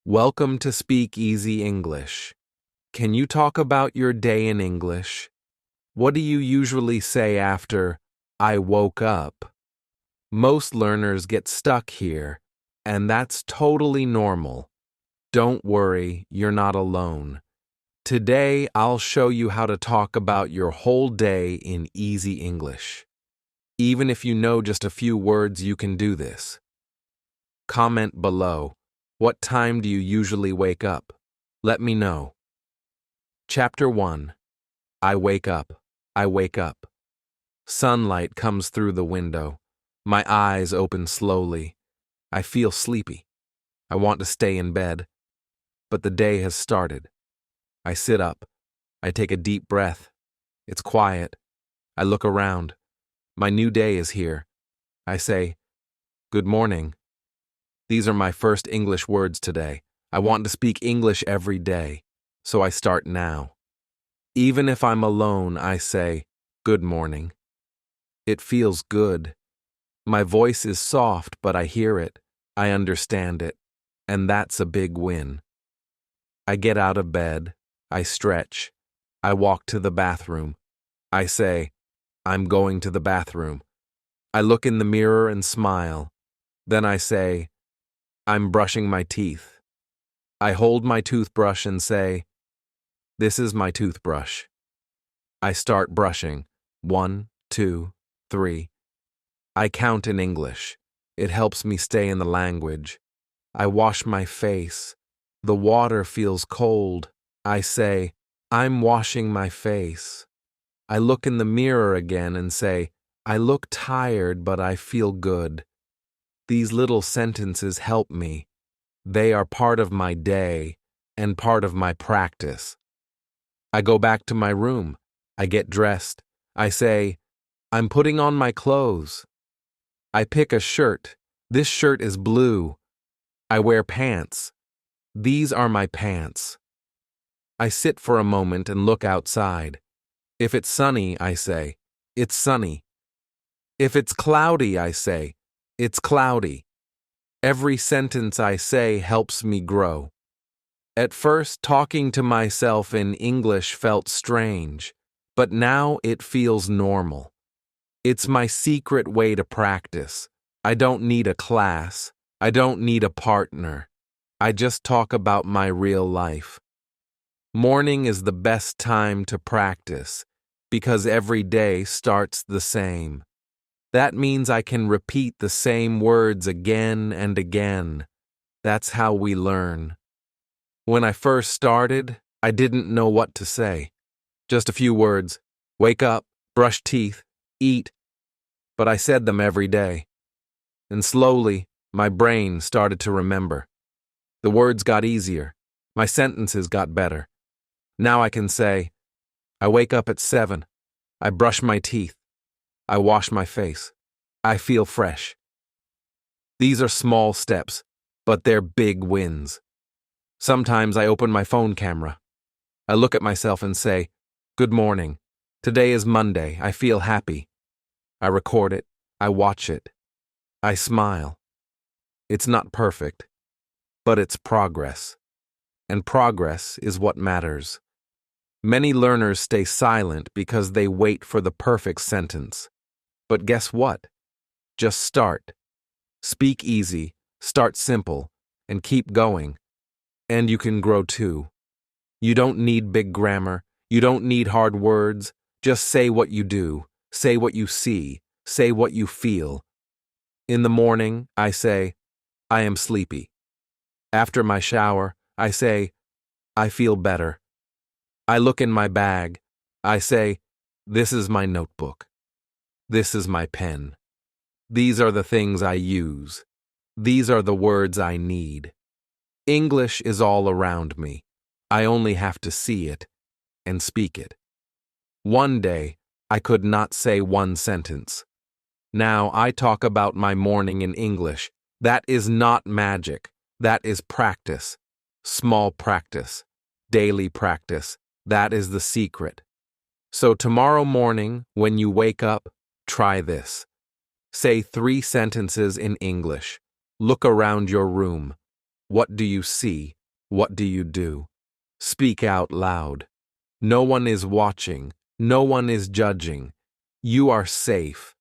Welcome to Speak Easy English. Can you talk about your day in English? What do you usually say after, I woke up? Most learners get stuck here, and that's totally normal. Don't worry, you're not alone. Today, I'll show you how to talk about your whole day in easy English. Even if you know just a few words, you can do this. Comment below. What time do you usually wake up? Let me know. Chapter 1. I wake up. I wake up. Sunlight comes through the window. My eyes open slowly. I feel sleepy. I want to stay in bed. But the day has started. I sit up. I take a deep breath. It's quiet. I look around. My new day is here. I say, good morning. These are my first English words today. I want to speak English every day, so I start now. Even if I'm alone, I say, good morning. It feels good. My voice is soft, but I hear it. I understand it. And that's a big win. I get out of bed. I stretch. I walk to the bathroom. I say, I'm going to the bathroom. I look in the mirror and smile. Then I say, I'm brushing my teeth. I hold my toothbrush and say, this is my toothbrush. I start brushing. 1, 2, 3. I count in English. It helps me stay in the language. I wash my face. The water feels cold. I say, I'm washing my face. I look in the mirror again and say, I look tired, but I feel good. These little sentences help me. They are part of my day and part of my practice. I go back to my room. I get dressed. I say, I'm putting on my clothes. I pick a shirt. This shirt is blue. I wear pants. These are my pants. I sit for a moment and look outside. If it's sunny, I say, it's sunny. If it's cloudy, I say, it's cloudy. Every sentence I say helps me grow. At first, talking to myself in English felt strange, but now it feels normal. It's my secret way to practice. I don't need a class. I don't need a partner. I just talk about my real life. Morning is the best time to practice because every day starts the same. That means I can repeat the same words again and again. That's how we learn. When I first started, I didn't know what to say. Just a few words. Wake up, brush teeth, eat. But I said them every day. And slowly, my brain started to remember. The words got easier. My sentences got better. Now I can say, I wake up at 7. I brush my teeth. I wash my face. I feel fresh. These are small steps, but they're big wins. Sometimes I open my phone camera. I look at myself and say, good morning. Today is Monday. I feel happy. I record it. I watch it. I smile. It's not perfect, but it's progress. And progress is what matters. Many learners stay silent because they wait for the perfect sentence. But guess what? Just start. Speak easy, start simple, and keep going. And you can grow too. You don't need big grammar. You don't need hard words. Just say what you do. Say what you see. Say what you feel. In the morning, I say, I am sleepy. After my shower, I say, I feel better. I look in my bag. I say, this is my notebook. This is my pen. These are the things I use. These are the words I need. English is all around me. I only have to see it and speak it. One day, I could not say one sentence. Now I talk about my morning in English. That is not magic. That is practice. Small practice. Daily practice. That is the secret. So tomorrow morning, when you wake up, try this. Say 3 sentences in English. Look around your room. What do you see? What do you do? Speak out loud. No one is watching. No one is judging. You are safe.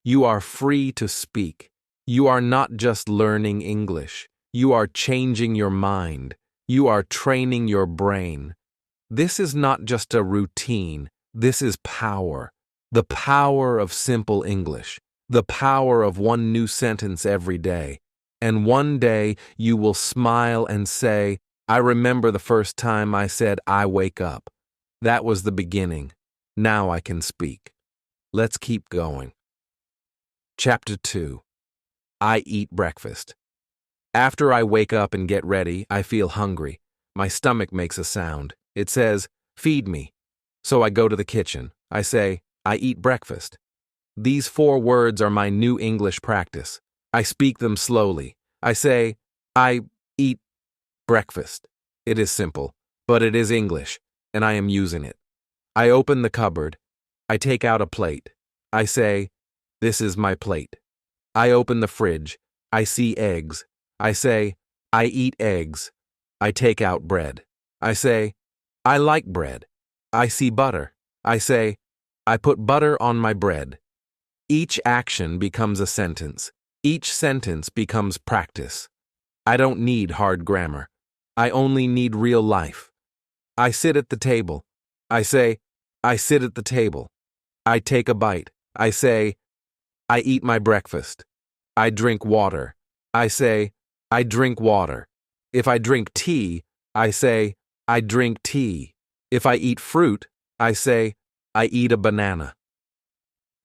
You are free to speak. You are not just learning English. You are changing your mind. You are training your brain. This is not just a routine. This is power. The power of simple English. The power of one new sentence every day. And one day you will smile and say, I remember the first time I said, I wake up. That was the beginning. Now I can speak. Let's keep going. Chapter 2. I eat breakfast. After I wake up and get ready, I feel hungry. My stomach makes a sound. It says, feed me. So I go to the kitchen. I say, I eat breakfast. These 4 words are my new English practice. I speak them slowly. I say, I eat breakfast. It is simple, but it is English, and I am using it. I open the cupboard. I take out a plate. I say, this is my plate. I open the fridge. I see eggs. I say, I eat eggs. I take out bread. I say, I like bread. I see butter. I say, I put butter on my bread. Each action becomes a sentence. Each sentence becomes practice. I don't need hard grammar. I only need real life. I sit at the table. I say, I sit at the table. I take a bite. I say, I eat my breakfast. I drink water. I say, I drink water. If I drink tea, I say, I drink tea. If I eat fruit, I say, I eat a banana.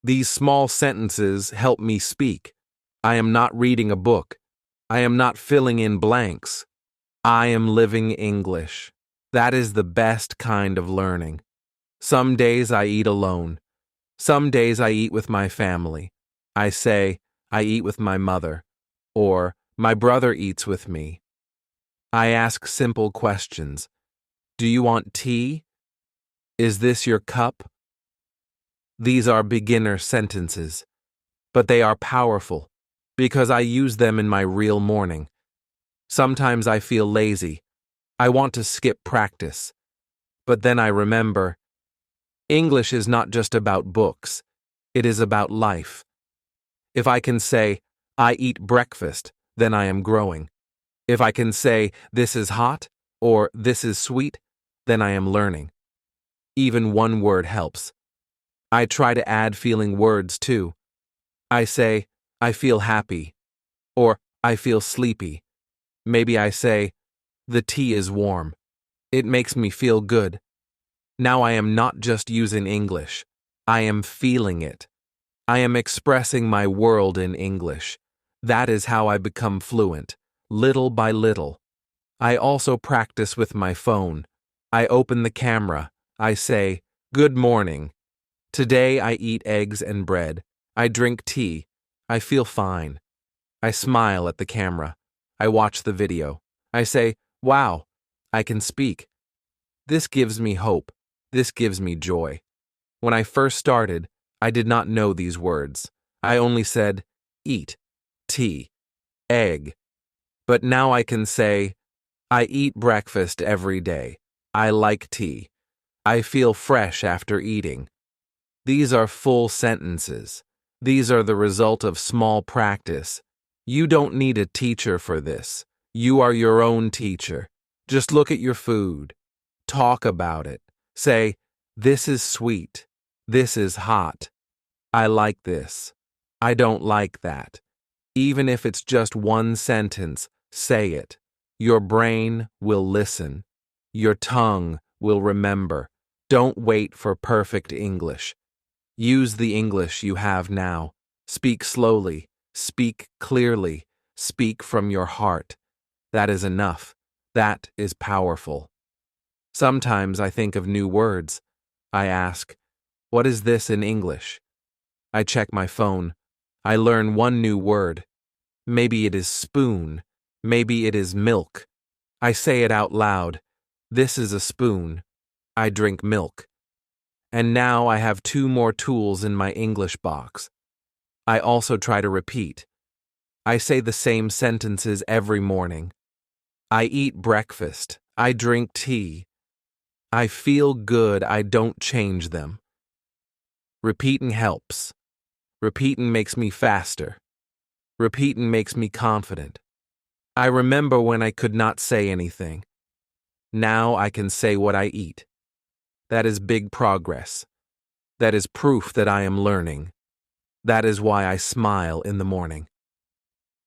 These small sentences help me speak. I am not reading a book. I am not filling in blanks. I am living English. That is the best kind of learning. Some days I eat alone. Some days I eat with my family. I say, I eat with my mother, or my brother eats with me. I ask simple questions. Do you want tea? Is this your cup? These are beginner sentences, but they are powerful because I use them in my real morning. Sometimes I feel lazy. I want to skip practice. But then I remember, English is not just about books. It is about life. If I can say, I eat breakfast, then I am growing. If I can say, this is hot, or this is sweet, then I am learning. Even one word helps. I try to add feeling words too. I say, I feel happy, or I feel sleepy. Maybe I say, the tea is warm. It makes me feel good. Now I am not just using English. I am feeling it. I am expressing my world in English. That is how I become fluent, little by little. I also practice with my phone. I open the camera. I say, good morning. Today I eat eggs and bread. I drink tea. I feel fine. I smile at the camera. I watch the video. I say, wow, I can speak. This gives me hope. This gives me joy. When I first started, I did not know these words. I only said, eat, tea, egg. But now I can say, I eat breakfast every day. I like tea. I feel fresh after eating. These are full sentences. These are the result of small practice. You don't need a teacher for this. You are your own teacher. Just look at your food. Talk about it. Say, this is sweet. This is hot. I like this. I don't like that. Even if it's just one sentence, say it. Your brain will listen. Your tongue will remember. Don't wait for perfect English. Use the English you have now. Speak slowly. Speak clearly. Speak from your heart. That is enough. That is powerful. Sometimes I think of new words. I ask, what is this in English? I check my phone. I learn one new word. Maybe it is spoon. Maybe it is milk. I say it out loud. This is a spoon. I drink milk. And now I have 2 more tools in my English box. I also try to repeat. I say the same sentences every morning. I eat breakfast. I drink tea. I feel good. I don't change them. Repeating helps. Repeating makes me faster. Repeating makes me confident. I remember when I could not say anything. Now I can say what I eat. That is big progress. That is proof that I am learning. That is why I smile in the morning.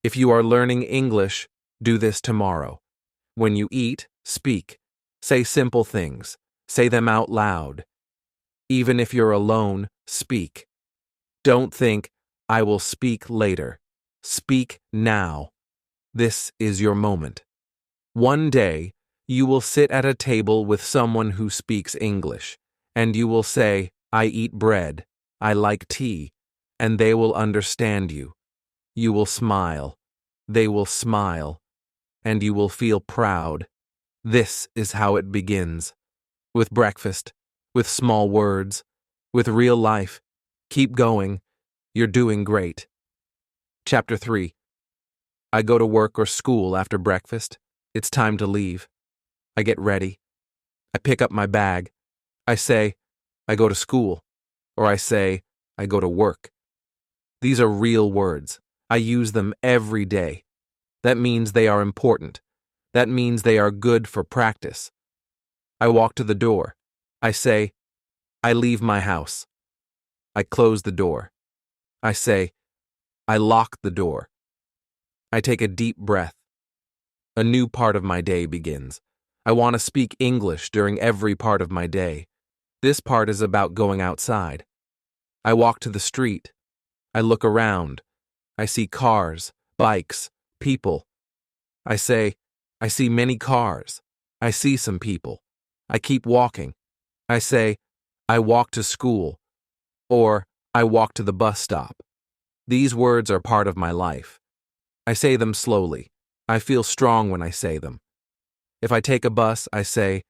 If you are learning English, do this tomorrow. When you eat, speak. Say simple things. Say them out loud. Even if you're alone, speak. Don't think, I will speak later. Speak now. This is your moment. One day, you will sit at a table with someone who speaks English, and you will say, I eat bread, I like tea, and they will understand you. You will smile. They will smile. And you will feel proud. This is how it begins. With breakfast, with small words, with real life. Keep going. You're doing great. Chapter 3. I go to work or school after breakfast. It's time to leave. I get ready. I pick up my bag. I say, I go to school. Or I say, I go to work. These are real words. I use them every day. That means they are important. That means they are good for practice. I walk to the door. I say, I leave my house. I close the door. I say, I lock the door. I take a deep breath. A new part of my day begins. I want to speak English during every part of my day. This part is about going outside. I walk to the street. I look around. I see cars, bikes, people. I say, I see many cars. I see some people. I keep walking. I say, I walk to school. Or, I walk to the bus stop. These words are part of my life. I say them slowly. I feel strong when I say them. If I take a bus, I say,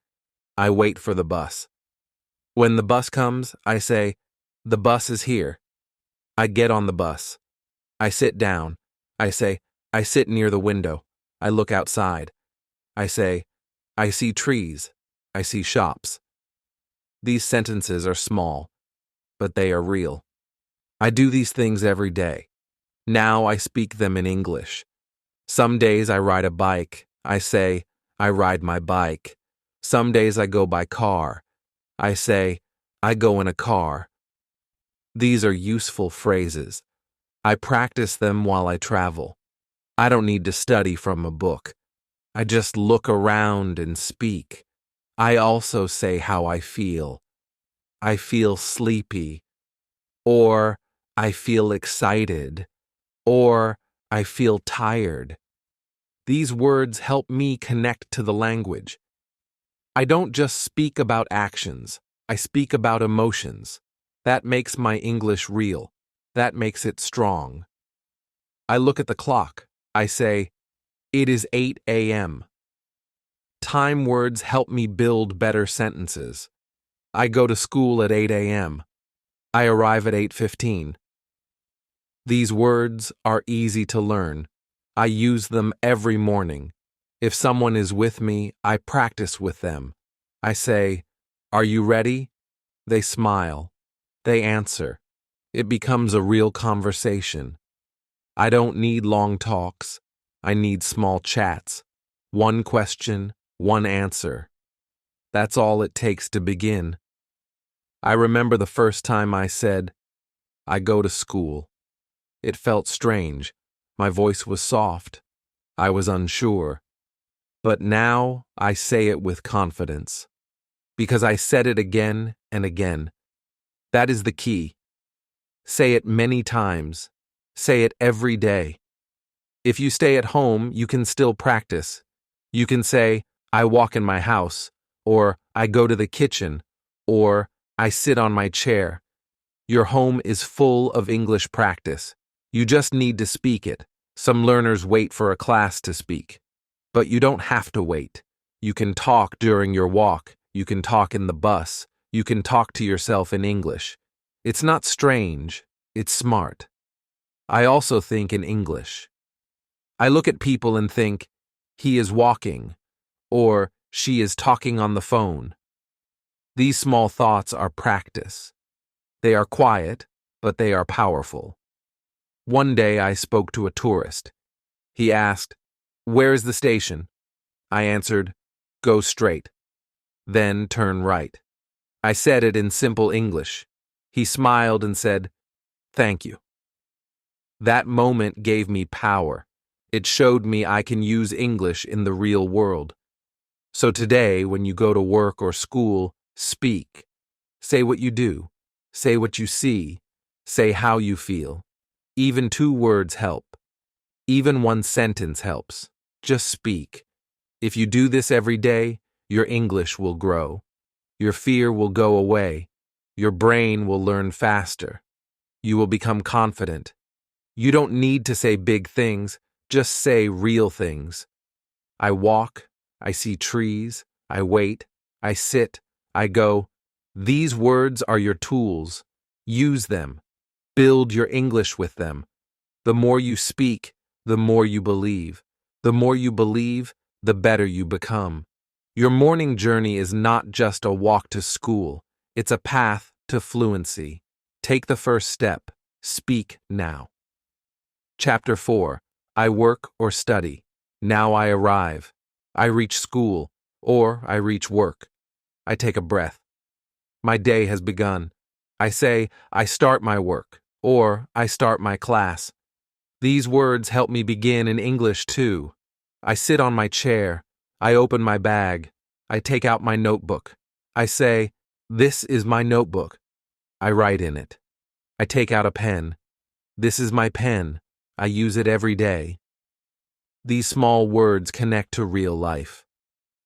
I wait for the bus. When the bus comes, I say, the bus is here. I get on the bus. I sit down. I say, I sit near the window. I look outside. I say, I see trees. I see shops. These sentences are small, but they are real. I do these things every day. Now I speak them in English. Some days I ride a bike. I say, I ride my bike. Some days I go by car. I say, I go in a car. These are useful phrases. I practice them while I travel. I don't need to study from a book. I just look around and speak. I also say how I feel. I feel sleepy. Or I feel excited. Or I feel tired. These words help me connect to the language. I don't just speak about actions. I speak about emotions. That makes my English real. That makes it strong. I look at the clock. I say, it is 8 a.m. Time words help me build better sentences. I go to school at 8 a.m. I arrive at 8:15. These words are easy to learn. I use them every morning. If someone is with me, I practice with them. I say, are you ready? They smile. They answer. It becomes a real conversation. I don't need long talks. I need small chats. One question, one answer. That's all it takes to begin. I remember the first time I said, I go to school. It felt strange. My voice was soft. I was unsure. But now I say it with confidence. Because I said it again and again. That is the key. Say it many times. Say it every day. If you stay at home, you can still practice. You can say, I walk in my house, or I go to the kitchen, or I sit on my chair. Your home is full of English practice. You just need to speak it. Some learners wait for a class to speak. But you don't have to wait. You can talk during your walk. You can talk in the bus. You can talk to yourself in English. It's not strange. It's smart. I also think in English. I look at people and think, He is walking, or she is talking on the phone. These small thoughts are practice. They are quiet, but they are powerful. One day I spoke to a tourist. He asked, "Where is the station?" I answered, "Go straight. Then turn right." I said it in simple English. He smiled and said, "Thank you." That moment gave me power. It showed me I can use English in the real world. So today, when you go to work or school, speak. Say what you do. Say what you see. Say how you feel. Even 2 words help. Even one sentence helps. Just speak. If you do this every day, your English will grow. Your fear will go away. Your brain will learn faster. You will become confident. You don't need to say big things, just say real things. I walk, I see trees, I wait, I sit, I go. These words are your tools. Use them. Build your English with them. The more you speak, the more you believe. The more you believe, the better you become. Your morning journey is not just a walk to school, it's a path to fluency. Take the first step. Speak now. Chapter 4. I work or study. Now I arrive. I reach school, or I reach work. I take a breath. My day has begun. I say, I start my work, or I start my class. These words help me begin in English too. I sit on my chair. I open my bag. I take out my notebook. I say, "This is my notebook." I write in it. I take out a pen. This is my pen. I use it every day. These small words connect to real life.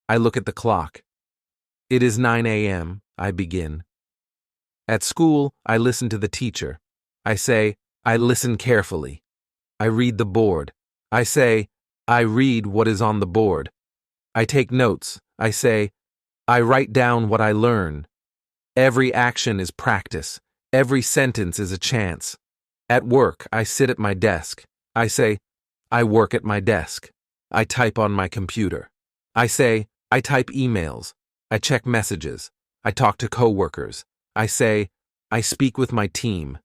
I look at the clock. It is 9 a.m. I begin. At school, I listen to the teacher. I say, I listen carefully. I read the board. I say, I read what is on the board. I take notes. I say, I write down what I learn. Every action is practice. Every sentence is a chance. At work, I sit at my desk. I say, I work at my desk. I type on my computer. I say, I type emails. I check messages. I talk to coworkers. I say, I speak with my team.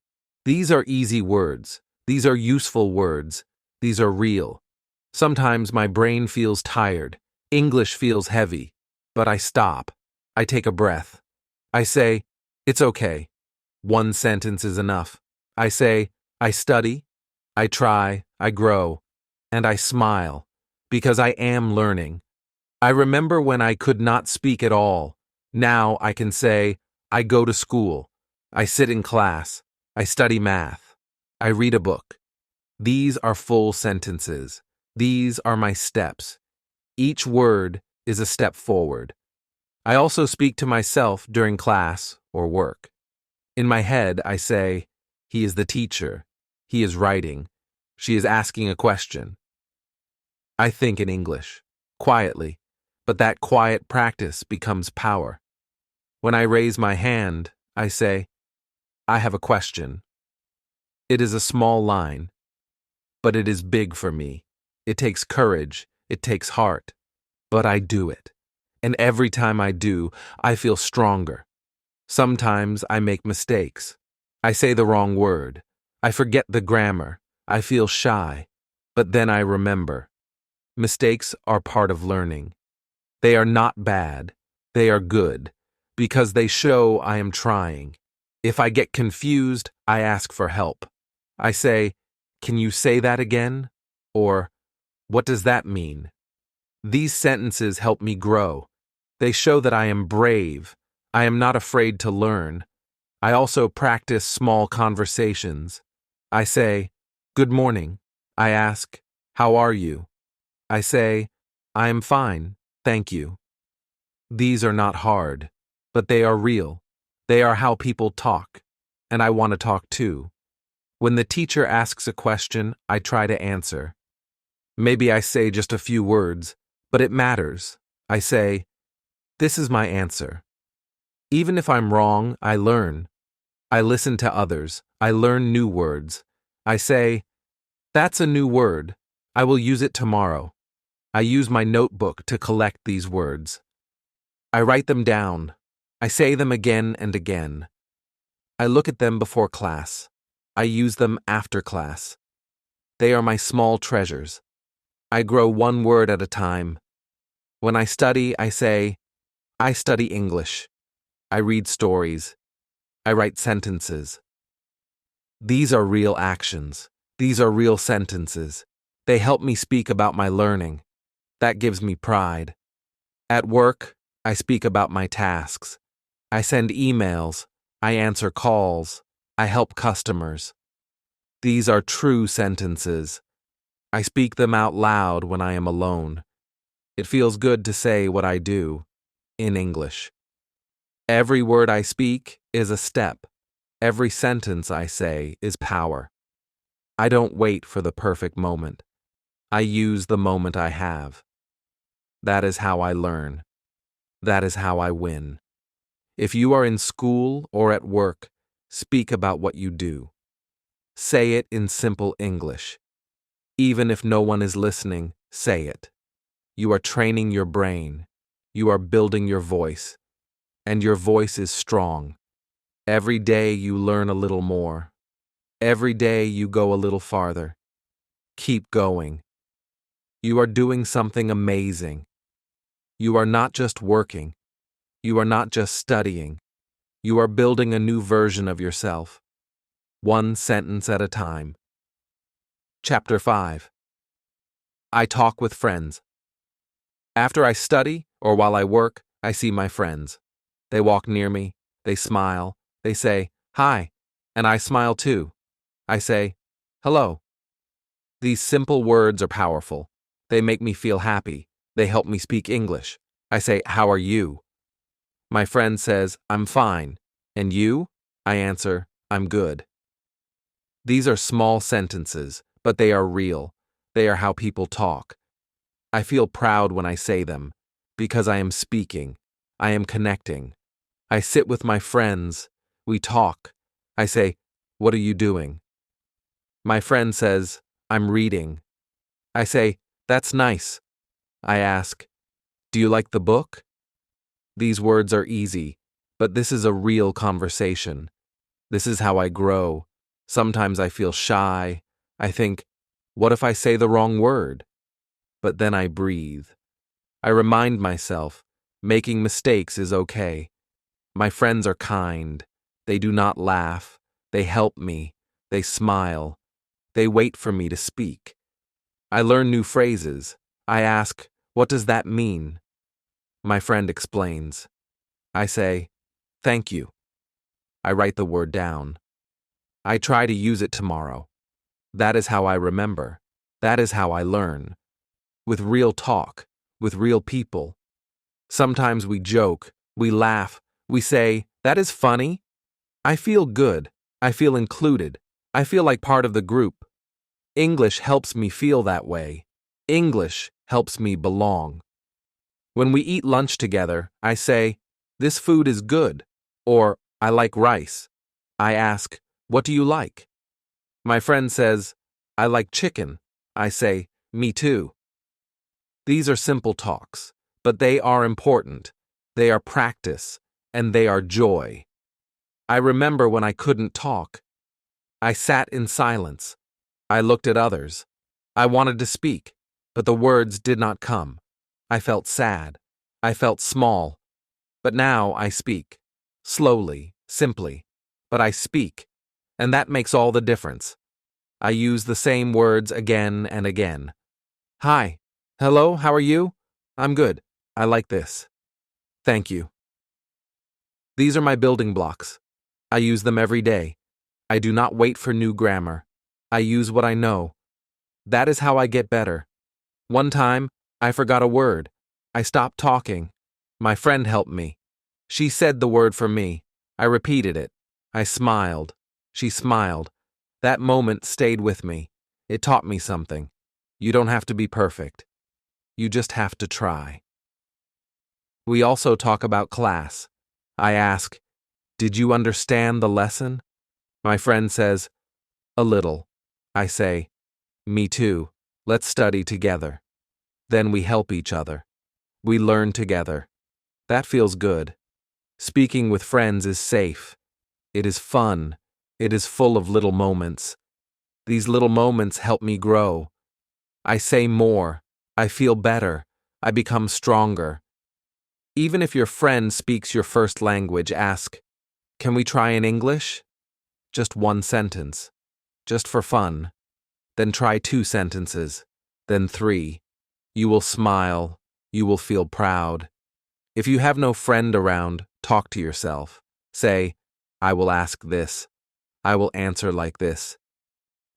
These are easy words. These are useful words. These are real. Sometimes my brain feels tired. English feels heavy. But I stop. I take a breath. I say, it's okay. One sentence is enough. I say, I study, I try, I grow, and I smile, because I am learning. I remember when I could not speak at all. Now I can say, I go to school, I sit in class, I study math, I read a book. These are full sentences. These are my steps. Each word is a step forward. I also speak to myself during class or work. In my head, I say, he is the teacher. He is writing. She is asking a question. I think in English, quietly, but that quiet practice becomes power. When I raise my hand, I say, I have a question. It is a small line, but it is big for me. It takes courage. It takes heart. But I do it. And every time I do, I feel stronger. Sometimes I make mistakes. I say the wrong word. I forget the grammar. I feel shy. But then I remember. Mistakes are part of learning. They are not bad. They are good, because they show I am trying. If I get confused, I ask for help. I say, can you say that again? Or, what does that mean? These sentences help me grow. They show that I am brave. I am not afraid to learn. I also practice small conversations. I say, good morning. I ask, how are you? I say, I am fine, thank you. These are not hard, but they are real. They are how people talk, and I want to talk too. When the teacher asks a question, I try to answer. Maybe I say just a few words, but it matters. I say, this is my answer. Even if I'm wrong, I learn. I listen to others. I learn new words. I say, that's a new word. I will use it tomorrow. I use my notebook to collect these words. I write them down. I say them again and again. I look at them before class. I use them after class. They are my small treasures. I grow one word at a time. When I study, I say, I study English. I read stories. I write sentences. These are real actions. These are real sentences. They help me speak about my learning. That gives me pride. At work, I speak about my tasks. I send emails. I answer calls. I help customers. These are true sentences. I speak them out loud when I am alone. It feels good to say what I do in English. Every word I speak is a step. Every sentence I say is power. I don't wait for the perfect moment. I use the moment I have. That is how I learn. That is how I win. If you are in school or at work, speak about what you do. Say it in simple English. Even if no one is listening, say it. You are training your brain. You are building your voice. And your voice is strong. Every day you learn a little more. Every day you go a little farther. Keep going. You are doing something amazing. You are not just working. You are not just studying. You are building a new version of yourself. One sentence at a time. Chapter 5. I talk with friends. After I study or while I work, I see my friends. They walk near me. They smile. They say, "Hi," and I smile too. I say, "Hello." These simple words are powerful. They make me feel happy. They help me speak English. I say, "How are you?" My friend says, "I'm fine." And you? I answer, "I'm good." These are small sentences, but they are real. They are how people talk. I feel proud when I say them, because I am speaking. I am connecting. I sit with my friends. We talk. I say, "What are you doing?" My friend says, "I'm reading." I say, "That's nice." I ask, "Do you like the book?" These words are easy, but this is a real conversation. This is how I grow. Sometimes I feel shy. I think, what if I say the wrong word? But then I breathe. I remind myself, making mistakes is okay. My friends are kind. They do not laugh. They help me. They smile. They wait for me to speak. I learn new phrases. I ask, "What does that mean?" My friend explains. I say, "Thank you." I write the word down. I try to use it tomorrow. That is how I remember. That is how I learn. With real talk, with real people. Sometimes we joke, we laugh, we say, "That is funny." I feel good. I feel included. I feel like part of the group. English helps me feel that way. English helps me belong. When we eat lunch together, I say, "This food is good," or "I like rice." I ask, "What do you like?" My friend says, "I like chicken." I say, "Me too." These are simple talks, but they are important. They are practice, and they are joy. I remember when I couldn't talk. I sat in silence. I looked at others. I wanted to speak, but the words did not come. I felt sad. I felt small. But now I speak. Slowly, simply. But I speak, and that makes all the difference. I use the same words again and again. Hi. Hello, how are you? I'm good. I like this. Thank you. These are my building blocks. I use them every day. I do not wait for new grammar. I use what I know. That is how I get better. One time, I forgot a word. I stopped talking. My friend helped me. She said the word for me. I repeated it. I smiled. She smiled. That moment stayed with me. It taught me something. You don't have to be perfect. You just have to try. We also talk about class. I ask, "Did you understand the lesson?" My friend says, "A little." I say, "Me too. Let's study together." Then we help each other. We learn together. That feels good. Speaking with friends is safe. It is fun. It is full of little moments. These little moments help me grow. I say more. I feel better. I become stronger. Even if your friend speaks your first language, ask, "Can we try in English?" Just one sentence. Just for fun. Then try 2 sentences. Then 3. You will smile. You will feel proud. If you have no friend around, talk to yourself. Say, "I will ask this. I will answer like this."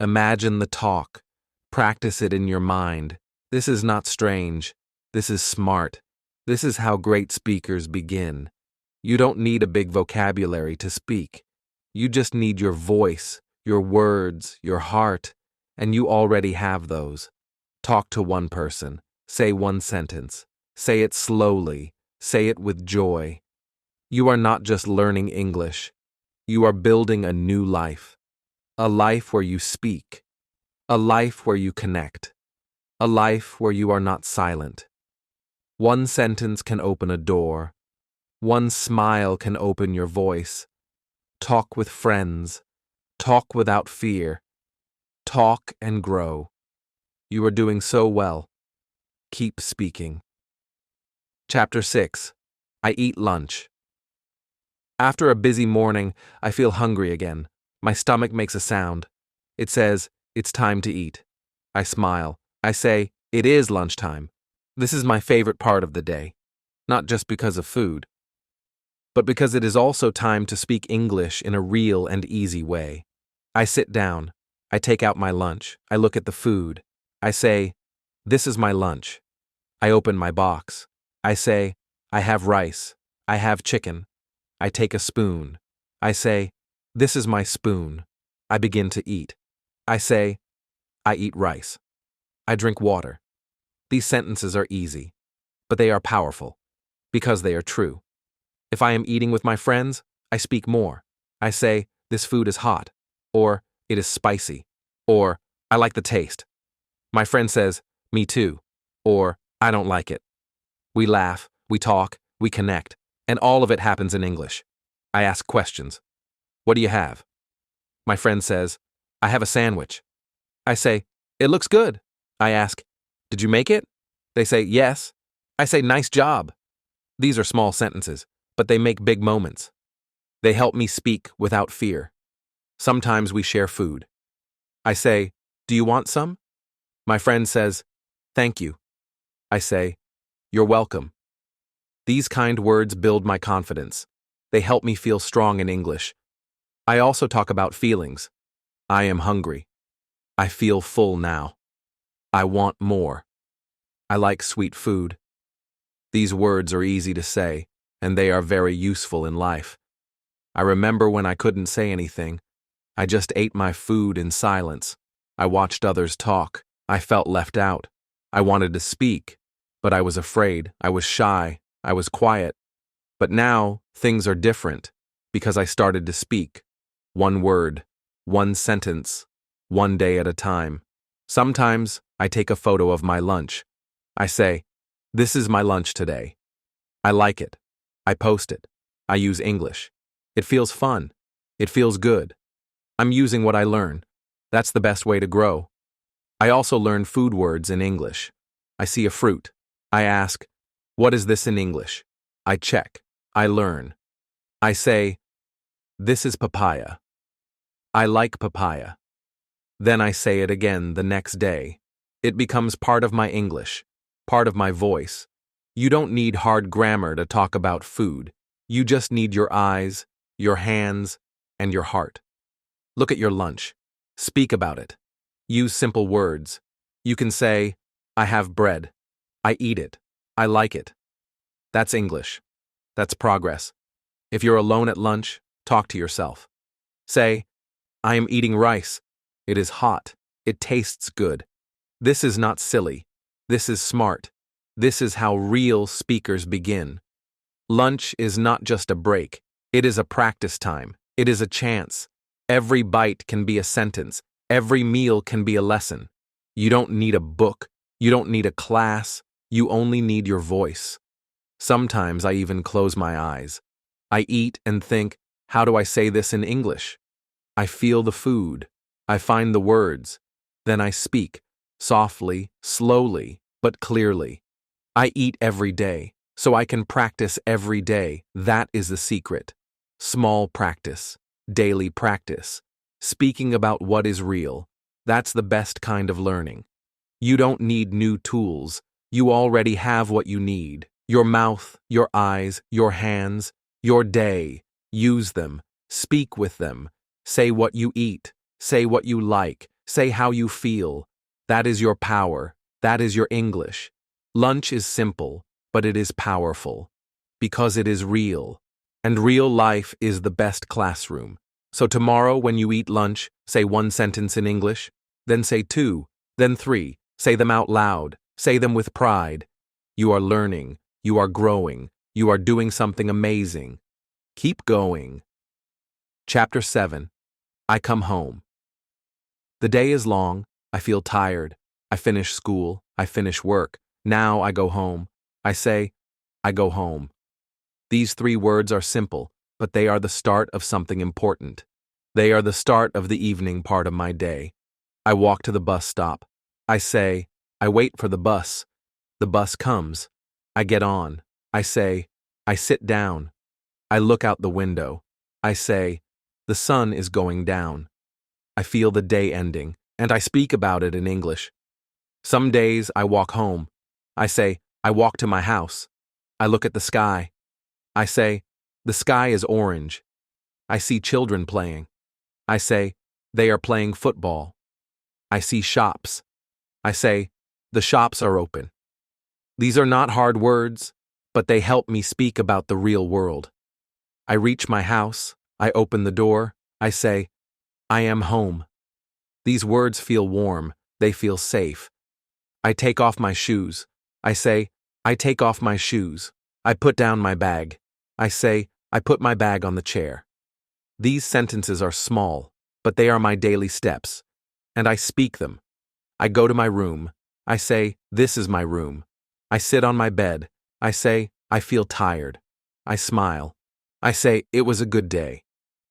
Imagine the talk. Practice it in your mind. This is not strange. This is smart. This is how great speakers begin. You don't need a big vocabulary to speak. You just need your voice, your words, your heart, and you already have those. Talk to one person. Say one sentence. Say it slowly. Say it with joy. You are not just learning English. You are building a new life. A life where you speak. A life where you connect. A life where you are not silent. One sentence can open a door. One smile can open your voice. Talk with friends. Talk without fear. Talk and grow. You are doing so well. Keep speaking. Chapter 6. I eat lunch. After a busy morning, I feel hungry again. My stomach makes a sound. It says, "It's time to eat." I smile. I say, "It is lunchtime." This is my favorite part of the day. Not just because of food, but because it is also time to speak English in a real and easy way. I sit down. I take out my lunch. I look at the food. I say, "This is my lunch." I open my box. I say, "I have rice. I have chicken." I take a spoon. I say, "This is my spoon." I begin to eat. I say, "I eat rice." I drink water. These sentences are easy, but they are powerful, because they are true. If I am eating with my friends, I speak more. I say, "This food is hot," or "It is spicy," or "I like the taste." My friend says, "Me too," or "I don't like it." We laugh, we talk, we connect, and all of it happens in English. I ask questions. "What do you have?" My friend says, "I have a sandwich." I say, "It looks good." I ask, "Did you make it?" They say, "Yes." I say, "Nice job." These are small sentences, but they make big moments. They help me speak without fear. Sometimes we share food. I say, "Do you want some?" My friend says, "Thank you." I say, "You're welcome." These kind words build my confidence. They help me feel strong in English. I also talk about feelings. I am hungry. I feel full now. I want more. I like sweet food. These words are easy to say, and they are very useful in life. I remember when I couldn't say anything. I just ate my food in silence. I watched others talk. I felt left out. I wanted to speak, but I was afraid. I was shy. I was quiet. But now, things are different, because I started to speak. One word, one sentence, one day at a time. Sometimes, I take a photo of my lunch. I say, "This is my lunch today." I like it. I post it. I use English. It feels fun. It feels good. I'm using what I learn. That's the best way to grow. I also learn food words in English. I see a fruit. I ask, "What is this in English?" I check. I learn. I say, "This is papaya." I like papaya. Then I say it again the next day. It becomes part of my English, part of my voice. You don't need hard grammar to talk about food. You just need your eyes, your hands, and your heart. Look at your lunch. Speak about it. Use simple words. You can say, "I have bread. I eat it. I like it." That's English. That's progress. If you're alone at lunch, talk to yourself. Say, "I am eating rice. It is hot. It tastes good." This is not silly. This is smart. This is how real speakers begin. Lunch is not just a break. It is a practice time. It is a chance. Every bite can be a sentence. Every meal can be a lesson. You don't need a book. You don't need a class, you only need your voice. Sometimes I even close my eyes. I eat and think, how do I say this in English? I feel the food. I find the words. Then I speak, softly, slowly, but clearly. I eat every day, so I can practice every day. That is the secret. Small practice, daily practice, speaking about what is real. That's the best kind of learning. You don't need new tools. You already have what you need. Your mouth, your eyes, your hands, your day. Use them. Speak with them. Say what you eat. Say what you like. Say how you feel. That is your power. That is your English. Lunch is simple, but it is powerful. Because it is real. And real life is the best classroom. So tomorrow when you eat lunch, say one sentence in English, then say two, then three. Say them out loud. Say them with pride. You are learning. You are growing. You are doing something amazing. Keep going. Chapter 7. I come home. The day is long. I feel tired. I finish school. I finish work. Now I go home. I say, I go home. These 3 words are simple, but they are the start of something important. They are the start of the evening part of my day. I walk to the bus stop. I say, I wait for the bus. The bus comes. I get on. I say, I sit down. I look out the window. I say, the sun is going down. I feel the day ending, and I speak about it in English. Some days I walk home. I say, I walk to my house. I look at the sky. I say, the sky is orange. I see children playing. I say, they are playing football. I see shops. I say, the shops are open. These are not hard words, but they help me speak about the real world. I reach my house. I open the door. I say, I am home. These words feel warm. They feel safe. I take off my shoes. I say, I take off my shoes. I put down my bag. I say, I put my bag on the chair. These sentences are small, but they are my daily steps, and I speak them. I go to my room. I say, this is my room. I sit on my bed. I say, I feel tired. I smile. I say, it was a good day.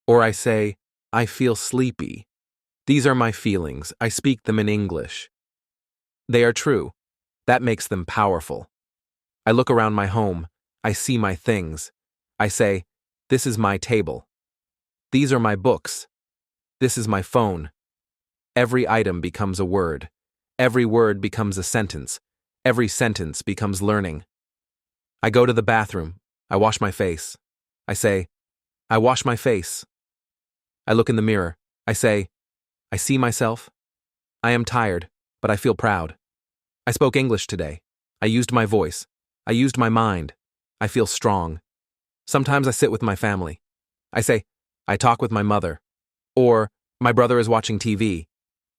Or I say, I feel sleepy. These are my feelings. I speak them in English. They are true. That makes them powerful. I look around my home. I see my things. I say, this is my table. These are my books. This is my phone. Every item becomes a word. Every word becomes a sentence. Every sentence becomes learning. I go to the bathroom. I wash my face. I say, I wash my face. I look in the mirror. I say, I see myself. I am tired, but I feel proud. I spoke English today. I used my voice. I used my mind. I feel strong. Sometimes I sit with my family. I say, I talk with my mother. Or, my brother is watching TV.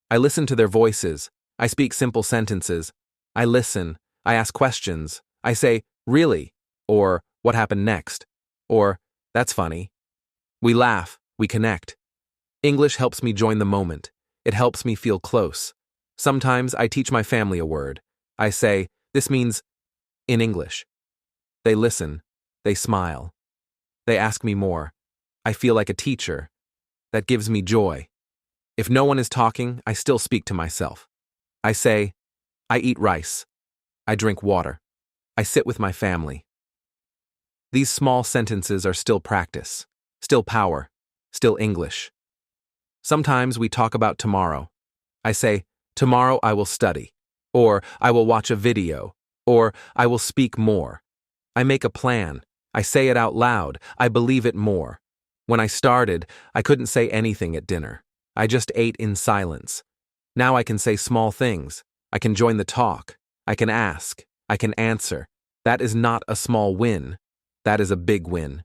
I listen to their voices. I speak simple sentences. I listen. I ask questions. I say, really? Or, what happened next? Or, that's funny. We laugh. We connect. English helps me join the moment. It helps me feel close. Sometimes I teach my family a word. I say, this means in English. They listen. They smile. They ask me more. I feel like a teacher. That gives me joy. If no one is talking, I still speak to myself. I say, I eat rice. I drink water. I sit with my family. These small sentences are still practice, still power, still English. Sometimes we talk about tomorrow. I say, tomorrow I will study, or I will watch a video, or I will speak more. I make a plan. I say it out loud. I believe it more. When I started, I couldn't say anything at dinner. I just ate in silence. Now I can say small things. I can join the talk. I can ask. I can answer. That is not a small win. That is a big win.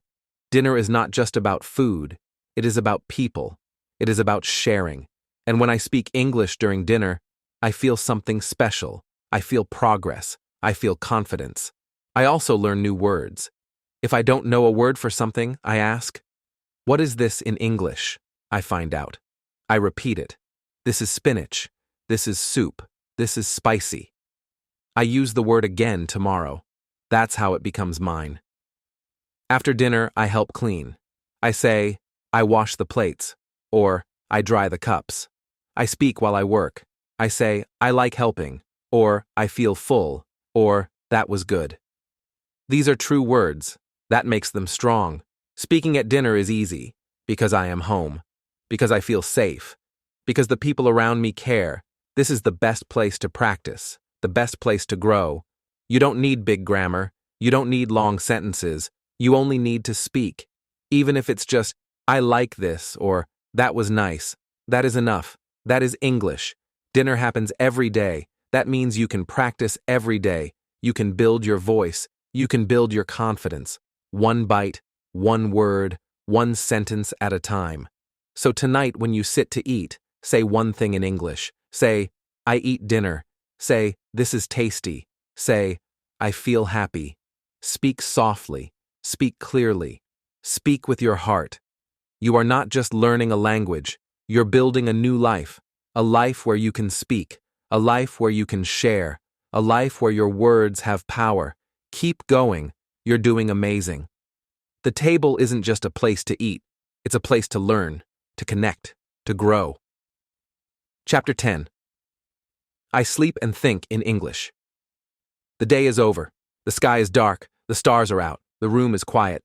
Dinner is not just about food. It is about people. It is about sharing. And when I speak English during dinner, I feel something special. I feel progress. I feel confidence. I also learn new words. If I don't know a word for something, I ask, what is this in English? I find out. I repeat it. This is spinach. This is soup. This is spicy. I use the word again tomorrow. That's how it becomes mine. After dinner, I help clean. I say, I wash the plates, or I dry the cups. I speak while I work. I say, I like helping, or I feel full, or that was good. These are true words. That makes them strong. Speaking at dinner is easy, because I am home, because I feel safe, because the people around me care. This is the best place to practice, the best place to grow. You don't need big grammar. You don't need long sentences. You only need to speak. Even if it's just, I like this, or that was nice. That is enough. That is English. Dinner happens every day. That means you can practice every day. You can build your voice. You can build your confidence. One bite, one word, one sentence at a time. So tonight when you sit to eat, say one thing in English. Say, I eat dinner. Say, this is tasty. Say, I feel happy. Speak softly. Speak clearly. Speak with your heart. You are not just learning a language. You're building a new life. A life where you can speak. A life where you can share. A life where your words have power. Keep going. You're doing amazing. The table isn't just a place to eat. It's a place to learn, to connect, to grow. Chapter 10. I sleep and think in English. The day is over. The sky is dark. The stars are out. The room is quiet.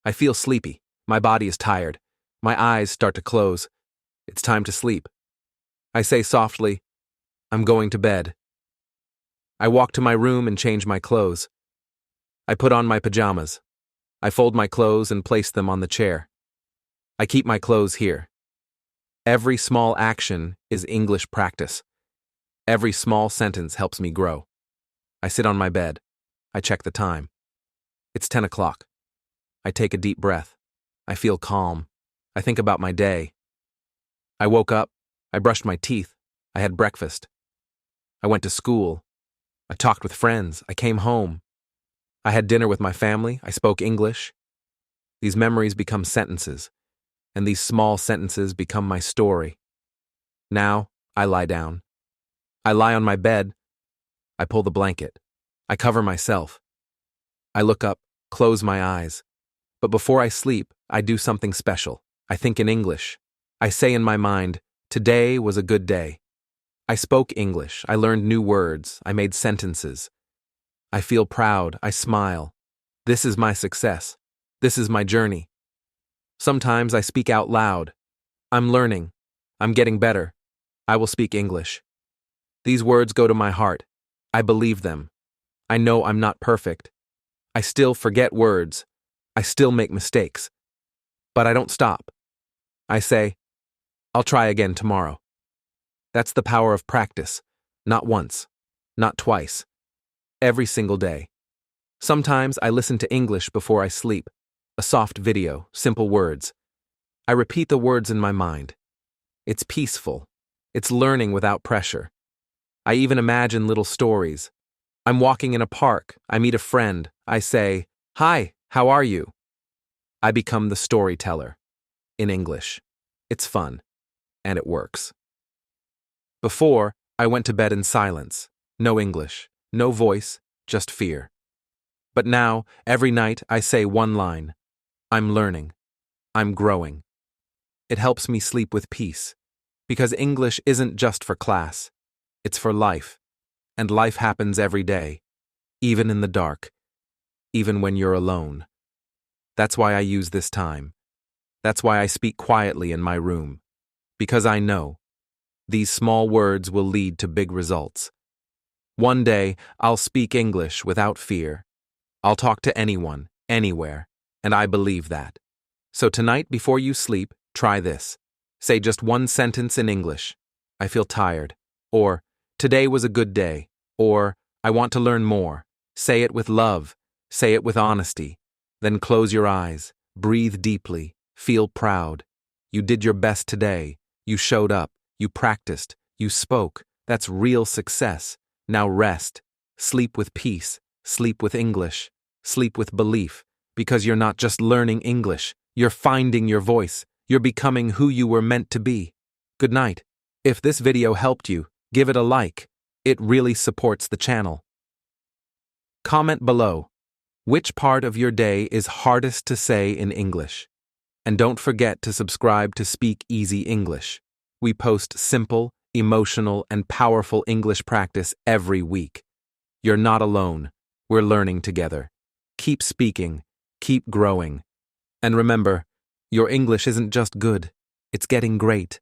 I feel sleepy. My body is tired. My eyes start to close. It's time to sleep. I say softly, I'm going to bed. I walk to my room and change my clothes. I put on my pajamas. I fold my clothes and place them on the chair. I keep my clothes here. Every small action is English practice. Every small sentence helps me grow. I sit on my bed. I check the time. It's 10 o'clock. I take a deep breath. I feel calm. I think about my day. I woke up. I brushed my teeth. I had breakfast. I went to school. I talked with friends. I came home. I had dinner with my family. I spoke English. These memories become sentences, and these small sentences become my story. Now, I lie down. I lie on my bed. I pull the blanket. I cover myself. I look up, close my eyes. But before I sleep, I do something special. I think in English. I say in my mind, today was a good day. I spoke English. I learned new words. I made sentences. I feel proud. I smile. This is my success. This is my journey. Sometimes I speak out loud. I'm learning. I'm getting better. I will speak English. These words go to my heart. I believe them. I know I'm not perfect. I still forget words. I still make mistakes. But I don't stop. I say, I'll try again tomorrow. That's the power of practice. Not once. Not twice. Every single day. Sometimes I listen to English before I sleep. A soft video, simple words. I repeat the words in my mind. It's peaceful. It's learning without pressure. I even imagine little stories. I'm walking in a park. I meet a friend. I say, Hi, how are you? I become the storyteller. In English. It's fun. And it works. Before, I went to bed in silence. No English. No voice. Just fear. But now, every night, I say one line. I'm learning. I'm growing. It helps me sleep with peace. Because English isn't just for class. It's for life. And life happens every day. Even in the dark. Even when you're alone. That's why I use this time. That's why I speak quietly in my room. Because I know. These small words will lead to big results. One day, I'll speak English without fear. I'll talk to anyone, anywhere, and I believe that. So tonight, before you sleep, try this. Say just one sentence in English. I feel tired. Or, today was a good day. Or, I want to learn more. Say it with love. Say it with honesty. Then close your eyes. Breathe deeply. Feel proud. You did your best today. You showed up. You practiced. You spoke. That's real success. Now rest. Sleep with peace. Sleep with English. Sleep with belief. Because you're not just learning English. You're finding your voice. You're becoming who you were meant to be. Good night. If this video helped you, give it a like. It really supports the channel. Comment below. Which part of your day is hardest to say in English? And don't forget to subscribe to Speak Easy English. We post simple, emotional, and powerful English practice every week. You're not alone. We're learning together. Keep speaking. Keep growing. And remember, your English isn't just good, it's getting great.